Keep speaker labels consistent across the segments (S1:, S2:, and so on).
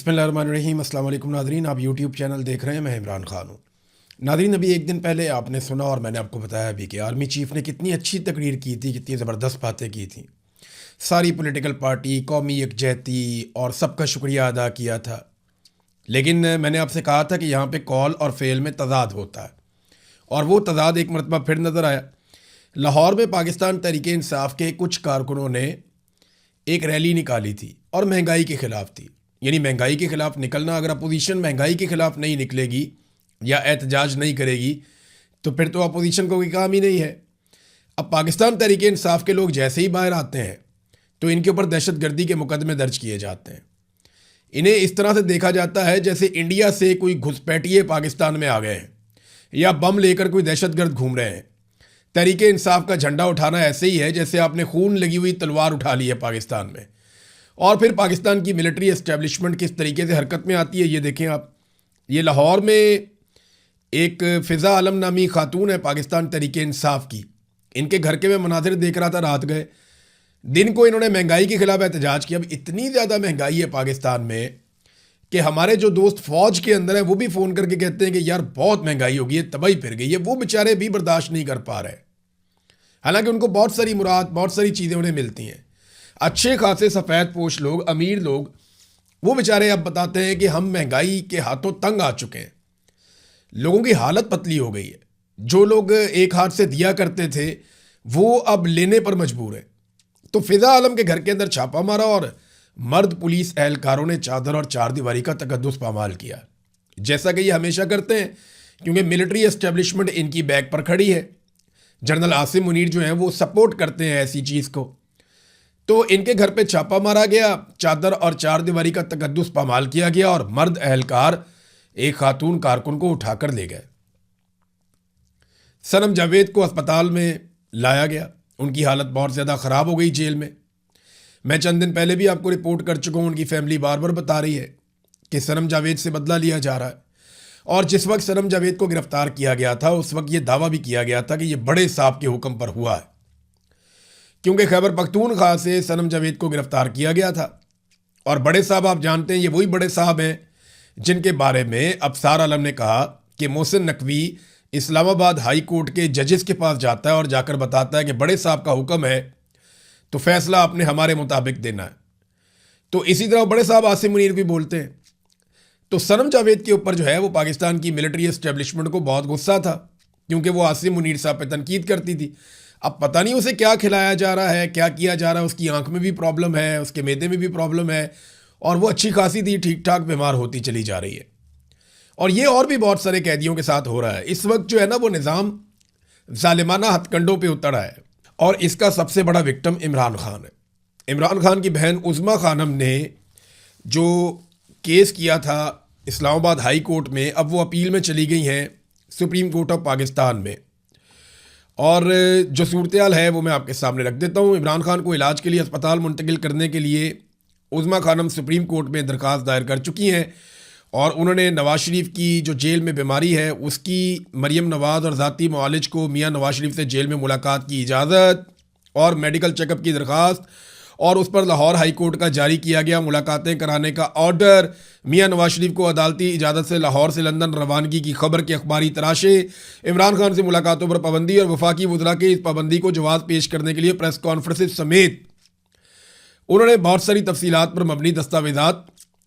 S1: बिस्मिल्लाहिर्रहमानिर्रहीम। अस्सलाम वालेकुम नादरीन, आप यूट्यूब चैनल देख रहे हैं। मैं इमरान खान हूँ। नादरीन, अभी एक दिन पहले आपने सुना और मैंने आपको बताया भी कि आर्मी चीफ़ ने कितनी अच्छी तकरीर की थी, कितनी ज़बरदस्त बातें की थी। सारी पॉलिटिकल पार्टी, कौमी यकजहती और सबका शुक्रिया अदा किया था। लेकिन मैंने आपसे कहा था कि यहाँ पे कॉल और फ़ेल में तज़ाद होता है, और वो तज़ाद एक मरतबा फिर नज़र आया। लाहौर में पाकिस्तान तहरीक इंसाफ के कुछ कारकुनों ने एक रैली निकाली थी और महंगाई के ख़िलाफ़ थी। यानी महंगाई के ख़िलाफ़ निकलना, अगर अपोजिशन महंगाई के ख़िलाफ़ नहीं निकलेगी या एहतजाज नहीं करेगी तो फिर तो अपोजिशन को कोई काम ही नहीं है। अब पाकिस्तान तहरीक इंसाफ के लोग जैसे ही बाहर आते हैं तो इनके ऊपर दहशत गर्दी के मुकदमे दर्ज किए जाते हैं। इन्हें इस तरह से देखा जाता है जैसे इंडिया से कोई घुसपैठिए पाकिस्तान में आ गए हैं या बम लेकर कोई दहशतगर्द घूम रहे हैं। तहरीक इंसाफ का झंडा उठाना ऐसे ही है जैसे आपने खून लगी हुई तलवार उठा ली है पाकिस्तान में। और फिर पाकिस्तान की मिलिट्री एस्टेब्लिशमेंट किस तरीके से हरकत में आती है ये देखें आप। ये लाहौर में एक फ़िज़ा आलम नामी खातून है पाकिस्तान तहरीक इंसाफ की। इनके घर के मैं मनाजिर देख रहा था रात गए। दिन को इन्होंने महंगाई के ख़िलाफ़ एहतजाज किया। अब इतनी ज़्यादा महंगाई है पाकिस्तान में कि हमारे जो दोस्त फ़ौज के अंदर हैं वो भी फ़ोन करके कहते हैं कि यार बहुत महंगाई हो गई है, तबाही फिर गई है। वो बेचारे भी बर्दाश्त नहीं कर पा रहे। हालांकि उनको बहुत सारी मुराद, बहुत सारी चीज़ें उन्हें मिलती हैं। अच्छे खासे सफ़ेद पोश लोग, अमीर लोग, वो बेचारे अब बताते हैं कि हम महंगाई के हाथों तंग आ चुके हैं। लोगों की हालत पतली हो गई है। जो लोग एक हाथ से दिया करते थे वो अब लेने पर मजबूर है। तो फ़िज़ा आलम के घर के अंदर छापा मारा और मर्द पुलिस एहलकारों ने चादर और चारदीवारी का तकद्दुस पामाल किया, जैसा कि ये हमेशा करते हैं, क्योंकि मिलिट्री एस्टेब्लिशमेंट इनकी बैक पर खड़ी है। जनरल आसिम मुनीर जो हैं वो सपोर्ट करते हैं ऐसी चीज़ को। तो इनके घर पे छापा मारा गया, चादर और चारदीवारी का तकद्दुस पामाल किया गया और मर्द एहलकार एक खातून कारकुन को उठाकर ले गए। सनम जावेद को अस्पताल में लाया गया। उनकी हालत बहुत ज़्यादा ख़राब हो गई जेल में। मैं चंद दिन पहले भी आपको रिपोर्ट कर चुका हूँ। उनकी फैमिली बार बार बता रही है कि सनम जावेद से बदला लिया जा रहा है। और जिस वक्त सनम जावेद को गिरफ्तार किया गया था उस वक्त ये दावा भी किया गया था कि ये बड़े साहब के हुक्म पर हुआ है, क्योंकि खैबर पख्तूनख्वा से सनम जावेद को गिरफ्तार किया गया था। और बड़े साहब आप जानते हैं, ये वही बड़े साहब हैं जिनके बारे में अफसार आलम ने कहा कि मोहसिन नकवी इस्लामाबाद हाई कोर्ट के जजेस के पास जाता है और जाकर बताता है कि बड़े साहब का हुक्म है तो फैसला आपने हमारे मुताबिक देना है। तो इसी तरह बड़े साहब आसिम मुनीर भी बोलते हैं। तो सनम जावेद के ऊपर जो है वो पाकिस्तान की मिलिट्री एस्टेब्लिशमेंट को बहुत गुस्सा था, क्योंकि वो आसिम मुनीर साहब पे तनकीद करती थी। अब पता नहीं उसे क्या खिलाया जा रहा है, क्या किया जा रहा है। उसकी आंख में भी प्रॉब्लम है, उसके मैदे में भी प्रॉब्लम है, और वो अच्छी खासी थी, ठीक ठाक बीमार होती चली जा रही है। और ये और भी बहुत सारे कैदियों के साथ हो रहा है। इस वक्त जो है ना वो निज़ाम जालिमाना हथकंडों पे उतर रहा है, और इसका सबसे बड़ा विक्टिम इमरान खान है। इमरान खान की बहन उज़्मा खानम ने जो केस किया था इस्लामाबाद हाई कोर्ट में, अब वो अपील में चली गई हैं सुप्रीम कोर्ट ऑफ पाकिस्तान में। और जो सूरत हाल है वो मैं आपके सामने रख देता हूँ। इमरान खान को इलाज के लिए अस्पताल मुंतकिल करने के लिए उज़्मा खानम सुप्रीम कोर्ट में दरख्वास्त दायर कर चुकी हैं, और उन्होंने नवाज शरीफ की जो जेल में बीमारी है उसकी मरीम नवाज़ और ज़ाती मुआलिज को मियाँ नवाज शरीफ से जेल में मुलाकात की इजाज़त और मेडिकल चेकअप की दरख्वास्त, और उस पर लाहौर हाई कोर्ट का जारी किया गया मुलाकातें कराने का ऑर्डर। मियाँ नवाज शरीफ को अदालती इजाज़त से लाहौर से लंदन रवानगी की खबर की अखबारी तराशे। इमरान खान से मुलाकातों पर पाबंदी और वफाकी वज़रा के इस पाबंदी को जवाब पेश करने के लिए प्रेस कॉन्फ्रेंस समेत उन्होंने बहुत सारी तफसीलात पर मबनी दस्तावेज़ात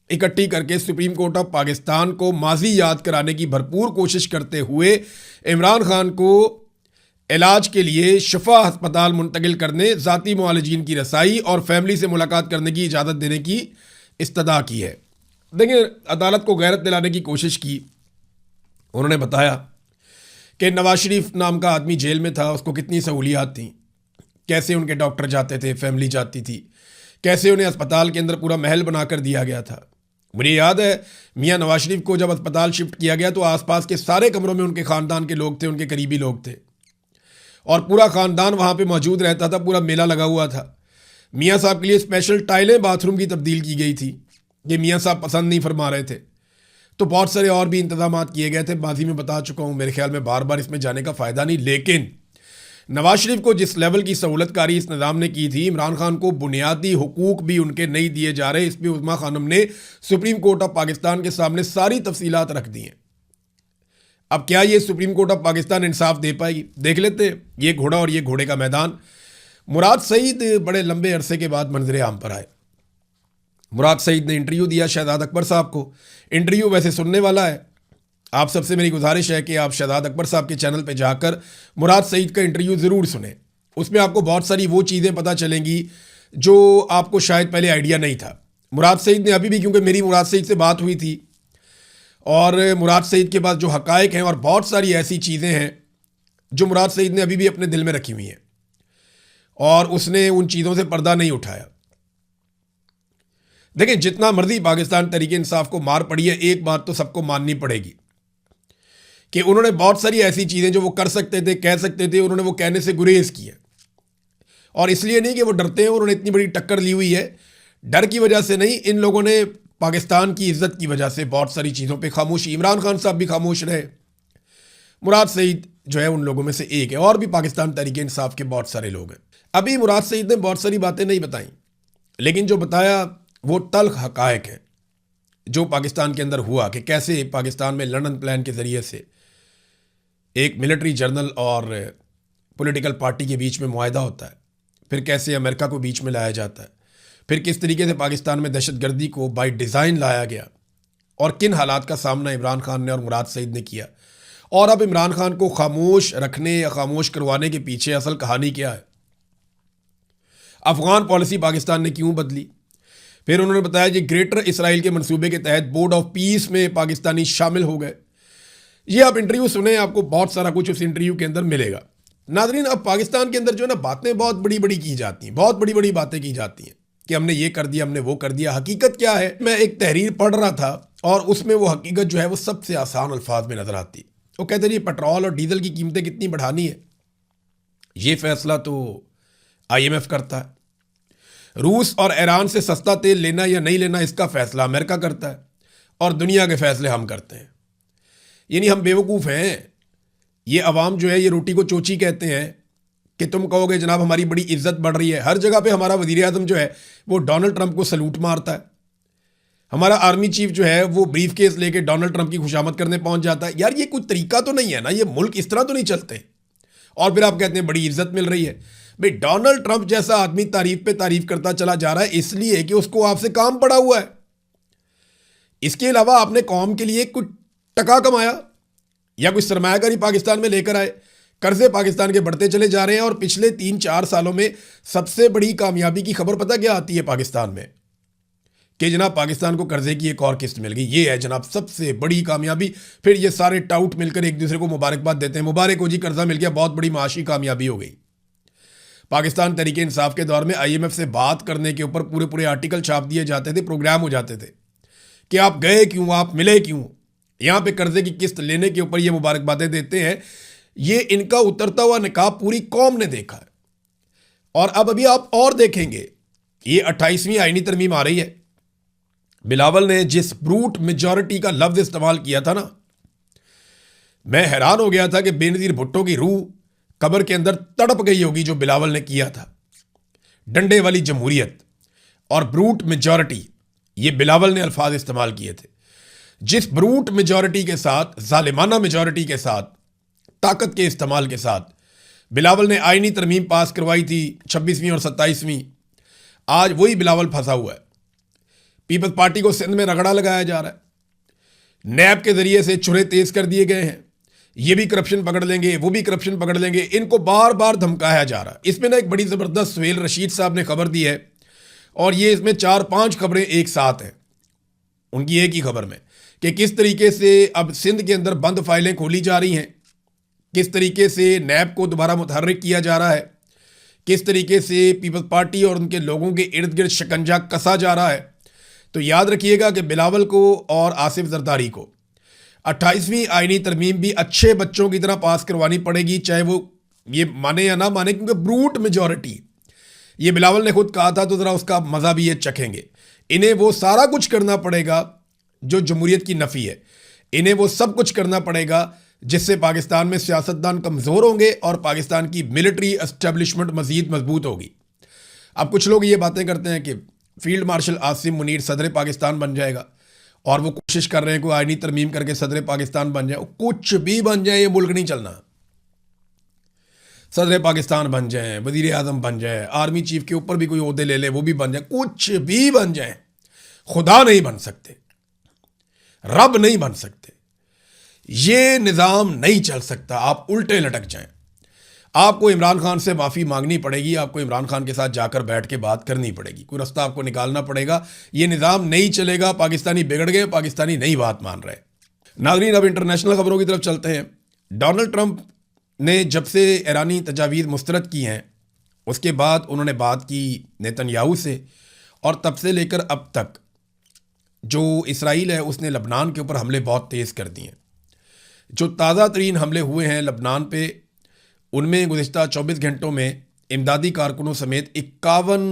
S1: इकट्ठी करके सुप्रीम कोर्ट ऑफ पाकिस्तान को माजी याद कराने की भरपूर कोशिश करते हुए इमरान खान को इलाज के लिए शिफा अस्पताल मुंतकिल करने, ज़ाती मुआलिजीन की रसाई और फैमिली से मुलाकात करने की इजाज़त देने की इस्तदा की है। देखिए, अदालत को गैरत दिलाने की कोशिश की। उन्होंने बताया कि नवाज शरीफ नाम का आदमी जेल में था, उसको कितनी सहूलियात थी, कैसे उनके डॉक्टर जाते थे, फैमिली जाती थी, कैसे उन्हें अस्पताल के अंदर पूरा महल बनाकर दिया गया था। मुझे याद है मियाँ नवाज शरीफ को जब अस्पताल शिफ्ट किया गया तो आसपास के सारे कमरों में उनके ख़ानदान के लोग थे, उनके करीबी लोग थे, और पूरा ख़ानदान वहाँ पे मौजूद रहता था। पूरा मेला लगा हुआ था। मियाँ साहब के लिए स्पेशल टाइलें बाथरूम की तब्दील की गई थी, ये मियाँ साहब पसंद नहीं फरमा रहे थे। तो बहुत सारे और भी इंतजाम किए गए थे, माजी में बता चुका हूँ, मेरे ख्याल में बार बार इसमें जाने का फ़ायदा नहीं। लेकिन नवाज शरीफ को जिस लेवल की सहूलतकारी इस निज़ाम ने की थी, इमरान खान को बुनियादी हुकूक भी उनके नहीं दिए जा रहे। इस पर उज़्मा खानम ने सुप्रीम कोर्ट ऑफ पाकिस्तान के सामने सारी तफसीलात रख दी हैं। अब क्या ये सुप्रीम कोर्ट ऑफ पाकिस्तान इंसाफ दे पाएगी? देख लेते हैं ये घोड़ा और ये घोड़े का मैदान। मुराद सईद बड़े लंबे अरसे के बाद मंजर आम पर आए। मुराद सईद ने इंटरव्यू दिया शहजाद अकबर साहब को। इंटरव्यू वैसे सुनने वाला है। आप सबसे मेरी गुजारिश है कि आप शहजाद अकबर साहब के चैनल पे जाकर मुराद सईद का इंटरव्यू ज़रूर सुने। उसमें आपको बहुत सारी वो चीज़ें पता चलेंगी जो आपको शायद पहले आइडिया नहीं था। मुराद सईद ने अभी भी, क्योंकि मेरी मुराद सईद से बात हुई थी और मुराद सईद के पास जो हकायक हैं और बहुत सारी ऐसी चीज़ें हैं जो मुराद सईद ने अभी भी अपने दिल में रखी हुई हैं और उसने उन चीज़ों से पर्दा नहीं उठाया। देखिए, जितना मर्जी पाकिस्तान तरीके इंसाफ को मार पड़ी है, एक बात तो सबको माननी पड़ेगी कि उन्होंने बहुत सारी ऐसी चीज़ें जो वो कर सकते थे, कह सकते थे, उन्होंने वो कहने से गुरेज किया। और इसलिए नहीं कि वो डरते हैं, उन्होंने इतनी बड़ी टक्कर ली हुई है। डर की वजह से नहीं, इन लोगों ने पाकिस्तान की इज्जत की वजह से बहुत सारी चीज़ों पे खामोशी, इमरान खान साहब भी खामोश रहे, मुराद सईद जो है उन लोगों में से एक है, और भी पाकिस्तान तरीके इंसाफ के बहुत सारे लोग हैं। अभी मुराद सईद ने बहुत सारी बातें नहीं बताई, लेकिन जो बताया वो तल्ख हकायक है जो पाकिस्तान के अंदर हुआ, कि कैसे पाकिस्तान में लंदन प्लान के ज़रिए से एक मिलिट्री जर्नल और पॉलिटिकल पार्टी के बीच में मुआहदा होता है, फिर कैसे अमेरिका को बीच में लाया जाता है, फिर किस तरीके से पाकिस्तान में दहशतगर्दी को बाय डिज़ाइन लाया गया और किन हालात का सामना इमरान खान ने और मुराद सईद ने किया। और अब इमरान खान को खामोश रखने या खामोश करवाने के पीछे असल कहानी क्या है, अफगान पॉलिसी पाकिस्तान ने क्यों बदली। फिर उन्होंने बताया कि ग्रेटर इसराइल के मंसूबे के तहत बोर्ड ऑफ पीस में पाकिस्तानी शामिल हो गए। ये आप इंटरव्यू सुने, आपको बहुत सारा कुछ उस इंटरव्यू के अंदर मिलेगा। नाज़रीन, अब पाकिस्तान के अंदर जो है ना, बातें बहुत बड़ी बड़ी की जाती हैं, बहुत बड़ी बड़ी बातें की जाती हैं कि हमने ये कर दिया, हमने वो कर दिया। हकीकत क्या है? मैं एक तहरीर पढ़ रहा था और उसमें वो हकीकत जो है वो सबसे आसान अल्फाज में नजर आती। वो कहते हैं पेट्रोल और डीजल की कीमतें कितनी बढ़ानी है, ये फैसला तो IMF करता है। रूस और ईरान से सस्ता तेल लेना या नहीं लेना, इसका फैसला अमेरिका करता है। और दुनिया के फैसले हम करते हैं। यानी हम बेवकूफ़ हैं। ये अवाम जो है ये रोटी को चोची कहते हैं कि तुम कहोगे जनाब हमारी बड़ी इज्जत बढ़ रही है। हर जगह पे हमारा वज़ीर आज़म जो है वो डोनाल्ड ट्रंप को सलूट मारता है। हमारा आर्मी चीफ जो है वो ब्रीफ केस लेके डोनाल्ड ट्रंप की खुशामद करने पहुंच जाता है। यार, ये कोई तरीका तो नहीं है ना, ये मुल्क इस तरह तो नहीं चलते। और फिर आप कहते हैं बड़ी इज्जत मिल रही है। भाई, डोनाल्ड ट्रंप जैसा आदमी तारीफ पे तारीफ करता चला जा रहा है इसलिए कि उसको आपसे काम पड़ा हुआ है। इसके अलावा आपने कौम के लिए कुछ टका कमाया या कुछ सरमायाकारी पाकिस्तान में लेकर आए। कर्जे पाकिस्तान के बढ़ते चले जा रहे हैं और पिछले 3-4 सालों में सबसे बड़ी कामयाबी की खबर पता क्या आती है पाकिस्तान में? कि जनाब पाकिस्तान को कर्जे की एक और किस्त मिल गई। ये है जनाब सबसे बड़ी कामयाबी। फिर ये सारे टाउट मिलकर एक दूसरे को मुबारकबाद देते हैं, मुबारक हो जी, कर्जा मिल गया, बहुत बड़ी माशी कामयाबी हो गई। पाकिस्तान तरीके इंसाफ के दौर में IMF से बात करने के ऊपर पूरे पूरे आर्टिकल छाप दिए जाते थे, प्रोग्राम हो जाते थे कि आप गए क्यों, आप मिले क्यों। यहाँ पे कर्जे की किस्त लेने के ऊपर ये मुबारकबादें देते हैं। ये इनका उतरता हुआ निकाब पूरी कौम ने देखा है। और अब अभी आप और देखेंगे, ये 28वीं आईनी तरमीम आ रही है। बिलावल ने जिस ब्रूट मेजॉरिटी का लफ्ज इस्तेमाल किया था ना, मैं हैरान हो गया था कि बेनज़ीर भुट्टो की रूह कब्र के अंदर तड़प गई होगी जो बिलावल ने किया था। डंडे वाली जमहूरियत और ब्रूट मेजॉरिटी, ये बिलावल ने अल्फाज इस्तेमाल किए थे। जिस ब्रूट मेजॉरिटी के साथ, जालिमाना मेजॉरिटी के साथ, ताकत के इस्तेमाल के साथ बिलावल ने आईनी तरमीम पास करवाई थी 26वीं और 27वीं, आज वही बिलावल फंसा हुआ है। पीपल्स पार्टी को सिंध में रगड़ा लगाया जा रहा है। नैब के जरिए से चुरे तेज कर दिए गए हैं। ये भी करप्शन पकड़ लेंगे, वो भी करप्शन पकड़ लेंगे, इनको बार बार धमकाया जा रहा है। इसमें ना एक बड़ी ज़बरदस्त सुहेल रशीद साहब ने खबर दी है और ये इसमें 4-5 खबरें एक साथ हैं उनकी एक ही खबर में, कि किस तरीके से अब सिंध के अंदर बंद फाइलें खोली जा रही हैं, किस तरीके से नैब को दोबारा मुतहर्रिक किया जा रहा है, किस तरीके से पीपल्स पार्टी और उनके लोगों के इर्द गिर्द शिकंजा कसा जा रहा है। तो याद रखिएगा कि बिलावल को और आसिफ जरदारी को 28वीं आईनी तरमीम भी अच्छे बच्चों की तरह पास करवानी पड़ेगी, चाहे वो ये माने या ना माने, क्योंकि ब्रूट मेजॉरिटी, ये बिलावल ने खुद कहा था, तो ज़रा उसका मज़ा भी ये चखेंगे। इन्हें वो सारा कुछ करना पड़ेगा जो जमहूरियत की नफ़ी है। इन्हें वो सब कुछ करना पड़ेगा जिससे पाकिस्तान में सियासतदान कमज़ोर होंगे और पाकिस्तान की मिलिट्री एस्टेब्लिशमेंट मज़ीद मजबूत होगी। अब कुछ लोग ये बातें करते हैं कि फील्ड मार्शल आसिम मुनीर सदर पाकिस्तान बन जाएगा और वो कोशिश कर रहे हैं कोई आईनी तरमीम करके सदर पाकिस्तान बन जाए। कुछ भी बन जाए, ये मुल्क नहीं चलना। सदर पाकिस्तान बन जाए, वजीर आज़म बन जाए, आर्मी चीफ के ऊपर भी कोई ओहदे ले ले, वो भी बन जाए, कुछ भी बन जाए, खुदा नहीं बन सकते, रब नहीं बन सकते। ये निज़ाम नहीं चल सकता। आप उल्टे लटक जाएं। आपको इमरान खान से माफ़ी मांगनी पड़ेगी, आपको इमरान खान के साथ जाकर बैठ के बात करनी पड़ेगी, कोई रास्ता आपको निकालना पड़ेगा। ये निज़ाम नहीं चलेगा। पाकिस्तानी बिगड़ गए, पाकिस्तानी नहीं बात मान रहे। नाज़रीन, अब इंटरनेशनल खबरों की तरफ चलते हैं। डोनाल्ड ट्रंप ने जब से ईरानी तजावीज़ मुस्तरद की हैं, उसके बाद उन्होंने बात की नेतन्याहू से, और तब से लेकर अब तक जो इसराइल है उसने लबनान के ऊपर हमले बहुत तेज़ कर दिए हैं। जो ताज़ा तरीन हमले हुए हैं लबनान पे, उनमें गुज़िश्ता 24 घंटों में इमदादी कारकुनों समेत 51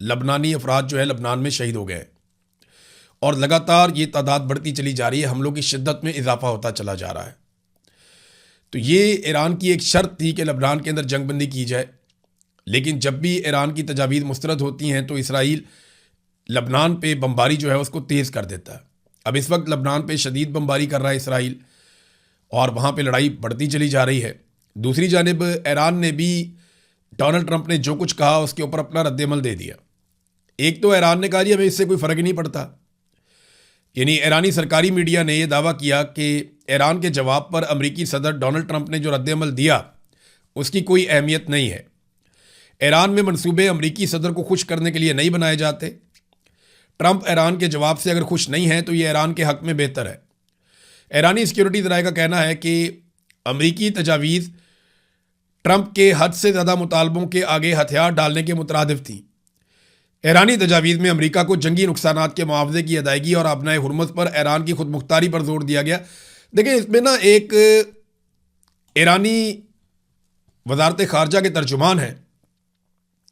S1: लबनानी अफराद जो है लबनान में शहीद हो गए, और लगातार ये तादाद बढ़ती चली जा रही है। हमलों की शिद्दत में इजाफा होता चला जा रहा है। तो ये ईरान की एक शर्त थी कि लबनान के अंदर जंगबंदी की जाए, लेकिन जब भी ईरान की तजावीज़ मुस्तरद होती हैं तो इसराइल लबनान पे बमबारी जो है उसको तेज़ कर देता है। अब इस वक्त लबनान पे शदीद बमबारी कर रहा है इसराइल, और वहाँ पे लड़ाई बढ़ती चली जा रही है। दूसरी जानिब ईरान ने भी डोनाल्ड ट्रंप ने जो कुछ कहा उसके ऊपर अपना रद्दमल दे दिया। एक तो ईरान ने कहा जी हमें इससे कोई फ़र्क ही नहीं पड़ता, यानी ईरानी सरकारी मीडिया ने यह दावा किया कि ईरान के जवाब पर अमेरिकी सदर डोनाल्ड ट्रंप ने जो रद्दमल दिया उसकी कोई अहमियत नहीं है। ईरान में मंसूबे अमेरिकी सदर को खुश करने के लिए नहीं बनाए जाते। ट्रंप ईरान के जवाब से अगर खुश नहीं है तो ये ईरान के हक़ में बेहतर है। ईरानी सिक्योरिटी ज़राए का कहना है कि अमेरिकी तजावीज़ ट्रंप के हद से ज़्यादा मुतालबों के आगे हथियार डालने के मुतरादिफ थी। ईरानी तजावीज़ में अमेरिका को जंगी नुकसानात के मुआवजे की अदायगी और आबनाए हुर्मुज़ पर ईरान की खुद मुख्तारी पर जोर दिया गया। देखिए, इसमें ना एक ईरानी वजारत खारजा के तर्जुमान हैं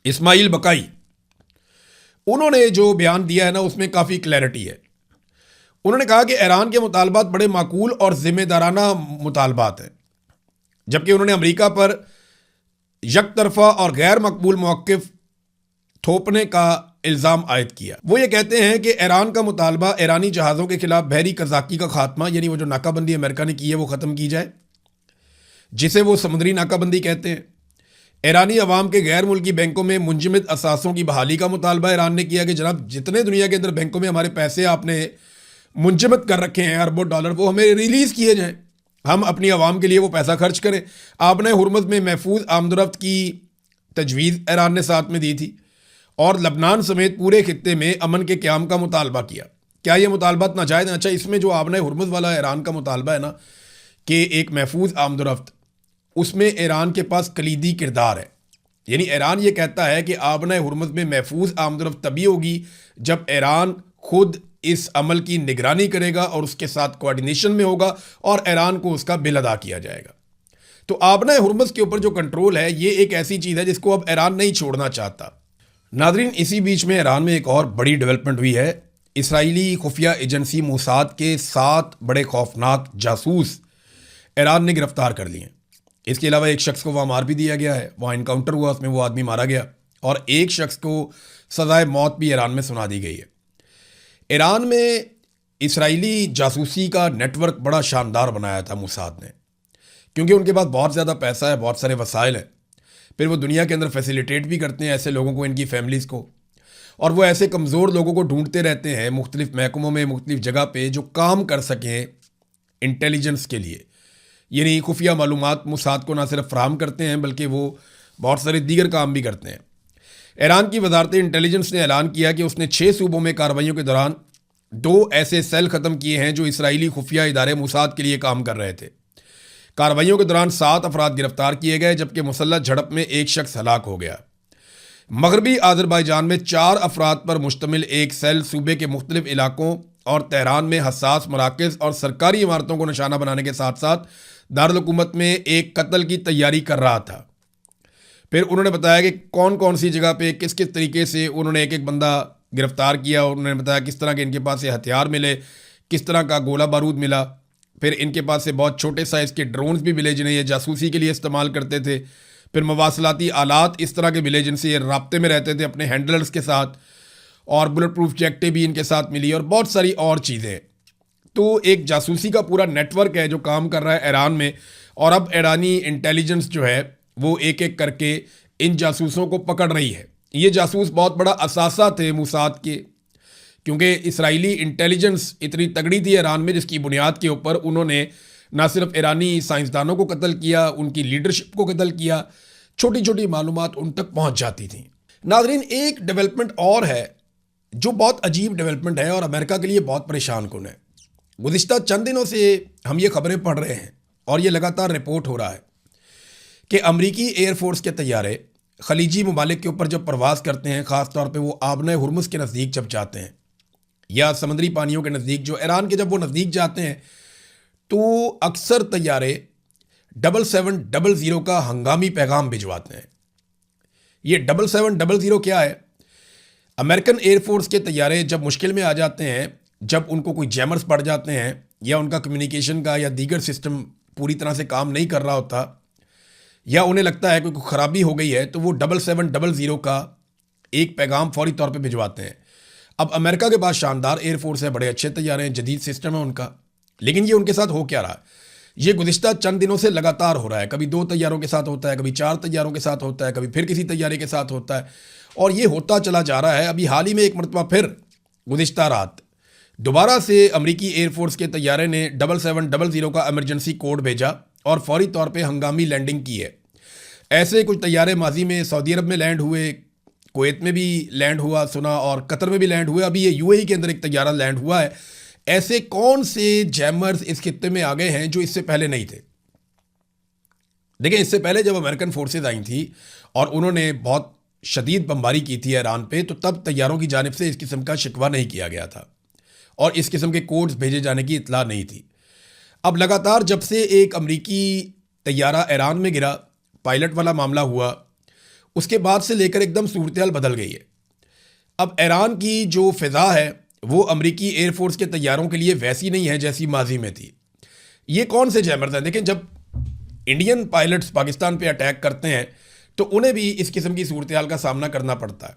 S1: इस्माइल बकाई, उन्होंने जो बयान दिया है ना उसमें काफ़ी क्लैरिटी है। उन्होंने कहा कि ईरान के मुतालबात बड़े माकूल और ज़िम्मेदाराना मुतालबात हैं, जबकि उन्होंने अमेरिका पर यकतरफा और गैर मकबूल मौक़िफ़ थोपने का इल्ज़ाम आयद किया। वो ये कहते हैं कि ईरान का मुतालबा ईरानी जहाज़ों के खिलाफ बहरी कज़ाकी का खात्मा, यानी वो जो नाकाबंदी अमेरिका ने की है वो ख़त्म की जाए, जिसे वो समुद्री नाकाबंदी कहते हैं। ईरानी अवाम के गैर मुल्की बैंकों में मुंजमद असासों की बहाली का मुतालबा ईरान ने किया कि जनाब जितने दुनिया के अंदर बैंकों में हमारे पैसे आपने मुंजमद कर रखे हैं अरबों डॉलर, वो हमें रिलीज़ किए जाएँ, हम अपनी आवाम के लिए वो पैसा खर्च करें। आपने हुर्मुज़ में महफूज आमदरफ्त की तजवीज़ ईरान ने साथ में दी थी, और लबनान समेत पूरे खित्ते में अमन के क़याम का मुतालबा किया। क्या ये मुतालबात नाजायज़ हैं? अच्छा, इसमें जो आपने हुर्मुज़ वाला ईरान का मुतालबा है ना कि एक महफूज आमदरफ्त, उसमें ईरान के पास कलीदी किरदार है। यानी ईरान ये कहता है कि आबना हुर्मुज़ में महफूज आमदरफ्त तभी होगी जब ईरान खुद इस अमल की निगरानी करेगा और उसके साथ कोऑर्डिनेशन में होगा और ईरान को उसका बिल अदा किया जाएगा। तो आबना हुर्मुज़ के ऊपर जो कंट्रोल है ये एक ऐसी चीज़ है जिसको अब ईरान नहीं छोड़ना चाहता। नाज़रीन, इसी बीच में ईरान में एक और बड़ी डेवलपमेंट हुई है। इसराइली खुफिया एजेंसी मोसाद के 7 बड़े खौफनाक जासूस ईरान ने गिरफ्तार कर लिए। इसके अलावा एक शख्स को वहाँ मार भी दिया गया है, वहाँ इनकाउंटर हुआ, उसमें वो आदमी मारा गया, और एक शख्स को सज़ाए मौत भी ईरान में सुना दी गई है। ईरान में इसराइली जासूसी का नेटवर्क बड़ा शानदार बनाया था मोसाद ने, क्योंकि उनके पास बहुत ज़्यादा पैसा है, बहुत सारे वसाइल हैं। फिर वो दुनिया के अंदर फैसिलिटेट भी करते हैं ऐसे लोगों को, इनकी फैमिलीज़ को, और वो ऐसे कमज़ोर लोगों को ढूंढते रहते हैं मुख्तलिफ़ महकमों में, मुख्तलिफ़ जगह पे, जो काम कर सकें इंटेलिजेंस के लिए। यानी खुफिया मालूमात मोसाद को ना सिर्फ फराहम करते हैं बल्कि वो बहुत सारे दीगर काम भी करते हैं। ईरान की वजारत इंटेलिजेंस ने ऐलान किया कि उसने 6 सूबों में कार्रवाइयों के दौरान 2 ऐसे सेल ख़त्म किए हैं जो इसराइली खुफिया इदारे मोसाद के लिए काम कर रहे थे। कार्रवाइयों के दौरान 7 अफराद गिरफ्तार किए गए, जबकि मुसल्लह झड़प में एक शख्स हलाक हो गया। मगरबी आज़रबाईजान में 4 अफराद पर मुश्तमिल एक सेल सूबे के मुख्तलिफ इलाकों और तेहरान में हसास मराकज़ और सरकारी इमारतों को निशाना बनाने के साथ साथ दारुल हुकूमत में एक कत्ल की तैयारी कर रहा था। फिर उन्होंने बताया कि कौन कौन सी जगह पे किस किस तरीके से उन्होंने एक एक बंदा गिरफ्तार किया, और उन्होंने बताया किस तरह के इनके पास से हथियार मिले, किस तरह का गोला बारूद मिला। फिर इनके पास से बहुत छोटे साइज़ के ड्रोन्स भी मिले जिन्हें ये जासूसी के लिए इस्तेमाल करते थे। फिर मवासलाती आलात इस तरह के मिले जिनसे ये राब्ते में रहते थे अपने हैंडलर्स के साथ, और बुलेट प्रूफ जैकेटें भी इनके साथ मिली और बहुत सारी और चीज़ें। तो एक जासूसी का पूरा नेटवर्क है जो काम कर रहा है ईरान में, और अब ईरानी इंटेलिजेंस जो है वो एक एक करके इन जासूसों को पकड़ रही है। ये जासूस बहुत बड़ा असासा थे मोसाद के, क्योंकि इजरायली इंटेलिजेंस इतनी तगड़ी थी ईरान में जिसकी बुनियाद के ऊपर उन्होंने ना सिर्फ ईरानी साइंसदानों को कत्ल किया, उनकी लीडरशिप को कत्ल किया, छोटी छोटी मालूमात उन तक पहुंच जाती थी। नाज़रीन, एक डेवलपमेंट और है जो बहुत अजीब डेवलपमेंट है और अमेरिका के लिए बहुत परेशान कुन है। गुज़िश्ता चंद दिनों से हम ये खबरें पढ़ रहे हैं और ये लगातार रिपोर्ट हो रहा है कि अमरीकी एयरफोर्स के तैयारे खलीजी ममालिक के ऊपर जब परवाज़ करते हैं, ख़ास तौर पे वो आबना हुर्मुज़ के नज़दीक जब जाते हैं या समुद्री पानियों के नज़दीक जो ईरान के, जब वो नज़दीक जाते हैं तो अक्सर तैयारे 7700 का हंगामी पैगाम भिजवाते हैं। ये 7700 क्या है? अमेरिकन एयरफोर्स के तैयारे जब मुश्किल में आ जाते हैं, जब उनको कोई जैमर्स पड़ जाते हैं या उनका कम्युनिकेशन का या दीगर सिस्टम पूरी तरह से काम नहीं कर रहा होता, या उन्हें लगता है कोई ख़राबी हो गई है, तो वो 7700 का एक पैगाम फौरी तौर पे भिजवाते हैं। अब अमेरिका के पास शानदार एयरफोर्स है, बड़े अच्छे तैयारे हैं, जदीद सिस्टम है उनका, लेकिन ये उनके साथ हो क्या रहा है? ये गुज़िश्ता चंद दिनों से लगातार हो रहा है। कभी 2 तैयारों के साथ होता है, कभी 4 तैयारों के साथ होता है, कभी फिर किसी तैयारे के साथ होता है, और ये होता चला जा रहा है। अभी हाल ही में एक मरतबा फिर गुज़िश्ता रात दोबारा से अमरीकी एयरफोर्स के तैयारे ने 7700 का इमरजेंसी कोड भेजा और फौरी तौर पे हंगामी लैंडिंग की है। ऐसे कुछ तैयारे माजी में सऊदी अरब में लैंड हुए, कुवैत में भी लैंड हुआ सुना, और कतर में भी लैंड हुए। अभी ये यूएई के अंदर एक तैयारा लैंड हुआ है। ऐसे कौन से जैमर्स इस खित्ते में आ गए हैं जो इससे पहले नहीं थे? देखिए, इससे पहले जब अमेरिकन फोर्सेज आई थी और उन्होंने बहुत शदीद बमबारी की थी ईरान पे, तो तब तैयारों की जानिब से इस किस्म का शिकवा नहीं किया गया था और इस किस्म के कोड्स भेजे जाने की इतला नहीं थी। अब लगातार जब से एक अमरीकी तैयारा ईरान में गिरा, पायलट वाला मामला हुआ, उसके बाद से लेकर एकदम सूरत-ए-हाल बदल गई है। अब ईरान की जो फ़िज़ा है वो अमरीकी एयरफोर्स के तैयारों के लिए वैसी नहीं है जैसी माजी में थी। ये कौन से जैमर्स हैं? देखें, जब इंडियन पायलट्स पाकिस्तान पे अटैक करते हैं तो उन्हें भी इस किस्म की सूरत-ए-हाल का सामना करना पड़ता है।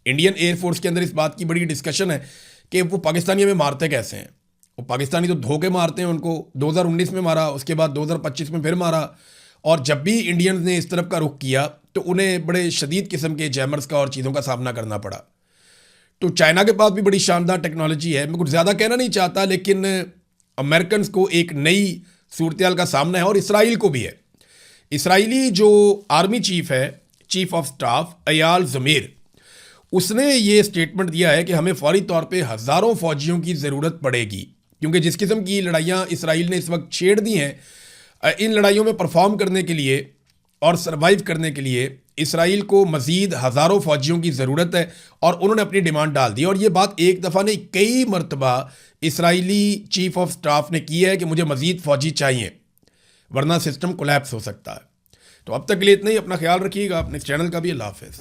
S1: इंडियन एयरफोर्स के अंदर इस बात की बड़ी डिस्कशन है कि वो पाकिस्तानियों में मारते कैसे हैं। वो पाकिस्तानी तो धोखे मारते हैं, उनको 2019 में मारा, उसके बाद 2025 में फिर मारा, और जब भी इंडियंस ने इस तरफ का रुख किया तो उन्हें बड़े शदीद किस्म के जैमर्स का और चीज़ों का सामना करना पड़ा। तो चाइना के पास भी बड़ी शानदार टेक्नोलॉजी है। मैं कुछ ज़्यादा कहना नहीं चाहता, लेकिन अमेरिकन को एक नई सूरत-ए-हाल का सामना है, और इसराइल को भी है। इसराइली जो आर्मी चीफ है, चीफ ऑफ स्टाफ अयाल ज़मीर, उसने ये स्टेटमेंट दिया है कि हमें फौरी तौर पे हज़ारों फ़ौजियों की ज़रूरत पड़ेगी, क्योंकि जिस किस्म की लड़ाइयाँ इसराइल ने इस वक्त छेड़ दी हैं, इन लड़ाइयों में परफॉर्म करने के लिए और सर्वाइव करने के लिए इसराइल को मज़ीद हज़ारों फ़ौजियों की ज़रूरत है, और उन्होंने अपनी डिमांड डाल दी। और ये बात एक दफ़ा नहीं, कई मरतबा इसराइली चीफ ऑफ स्टाफ ने की है कि मुझे मज़ीद फ़ौजी चाहिए, वरना सिस्टम कोलैप्स हो सकता है। तो अब तक के लिए इतना ही। अपना ख्याल रखिएगा, अपने चैनल का भी। अल्लाह हाफ़िज़।